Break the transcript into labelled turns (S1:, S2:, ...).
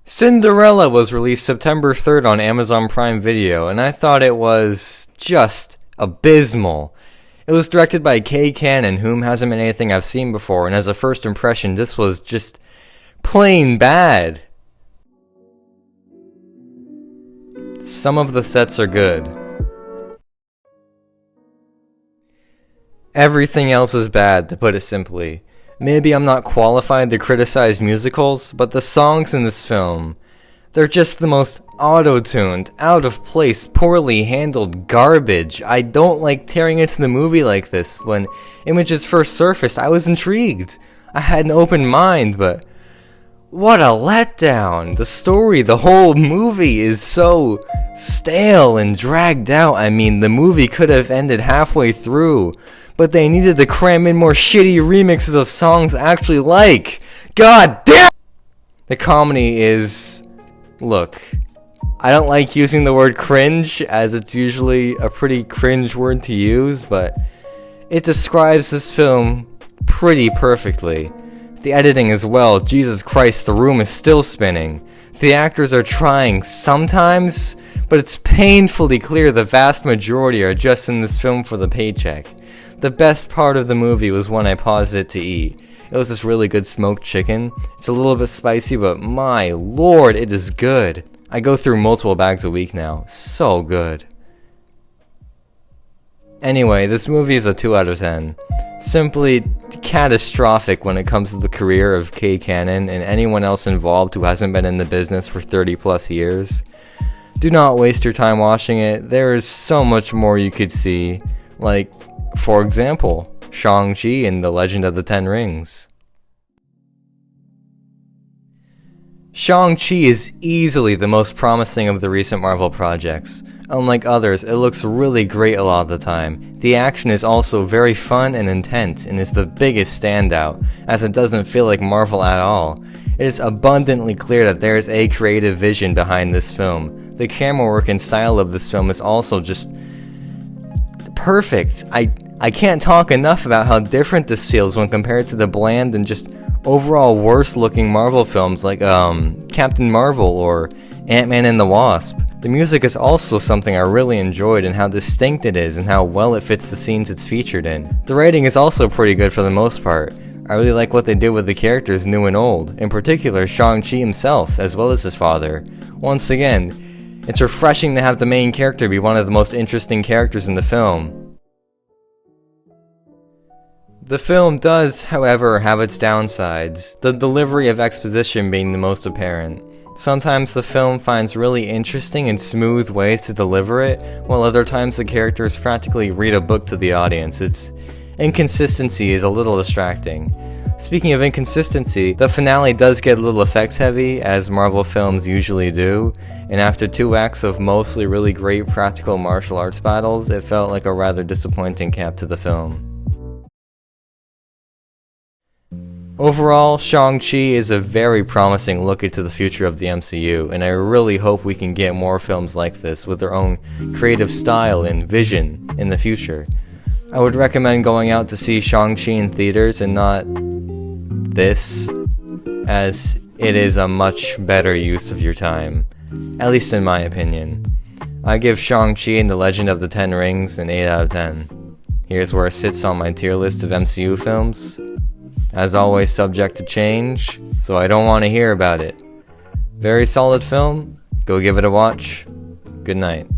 S1: Cinderella was released September 3rd on Amazon Prime Video, and I thought it was just abysmal. It was directed by Kay Cannon, whom hasn't been anything I've seen before, and as a first impression, this was just plain bad. Some of the sets are good. Everything else is bad, to put it simply. Maybe I'm not qualified to criticize musicals, but the songs in this film, they're just the most auto-tuned, out-of-place, poorly handled garbage. I don't like tearing into the movie like this. When images first surfaced, I was intrigued. I had an open mind, but what a letdown. The story, the whole movie is so stale and dragged out. I mean, the movie could have ended halfway through, but they needed to cram in more shitty remixes of songs I actually like. God damn! The comedy is... Look, I don't like using the word cringe, as it's usually a pretty cringe word to use, but it describes this film pretty perfectly. The editing as well, Jesus Christ, the room is still spinning. The actors are trying sometimes, but it's painfully clear the vast majority are just in this film for the paycheck. The best part of the movie was when I paused it to eat. It was this really good smoked chicken. It's a little bit spicy, but my lord, it is good. I go through multiple bags a week now. So good. Anyway, this movie is a 2 out of 10. Simply catastrophic when it comes to the career of Kay Cannon and anyone else involved who hasn't been in the business for 30 plus years. Do not waste your time watching it. There is so much more you could see. Like, for example, Shang-Chi and the Legend of the Ten Rings. Shang-Chi is easily the most promising of the recent Marvel projects. Unlike others, it looks really great a lot of the time. The action is also very fun and intense, and is the biggest standout, as it doesn't feel like Marvel at all. It is abundantly clear that there is a creative vision behind this film. The camera work and style of this film is also just perfect. I can't talk enough about how different this feels when compared to the bland and just overall worse looking Marvel films like Captain Marvel or Ant-Man and the Wasp. The music is also something I really enjoyed, and how distinct it is and how well it fits the scenes it's featured in. The writing is also pretty good for the most part. I really like what they did with the characters new and old, in particular Shang-Chi himself as well as his father. Once again, it's refreshing to have the main character be one of the most interesting characters in the film. The film does, however, have its downsides, the delivery of exposition being the most apparent. Sometimes the film finds really interesting and smooth ways to deliver it, while other times the characters practically read a book to the audience. Its inconsistency is a little distracting. Speaking of inconsistency, the finale does get a little effects heavy, as Marvel films usually do, and after 2 acts of mostly really great practical martial arts battles, it felt like a rather disappointing cap to the film. Overall, Shang-Chi is a very promising look into the future of the MCU, and I really hope we can get more films like this with their own creative style and vision in the future. I would recommend going out to see Shang-Chi in theaters and not this, as it is a much better use of your time, at least in my opinion. I give Shang-Chi and the Legend of the Ten Rings an 8 out of 10. Here's where it sits on my tier list of MCU films. As always, subject to change, so I don't want to hear about it. Very solid film. Go give it a watch. Good night.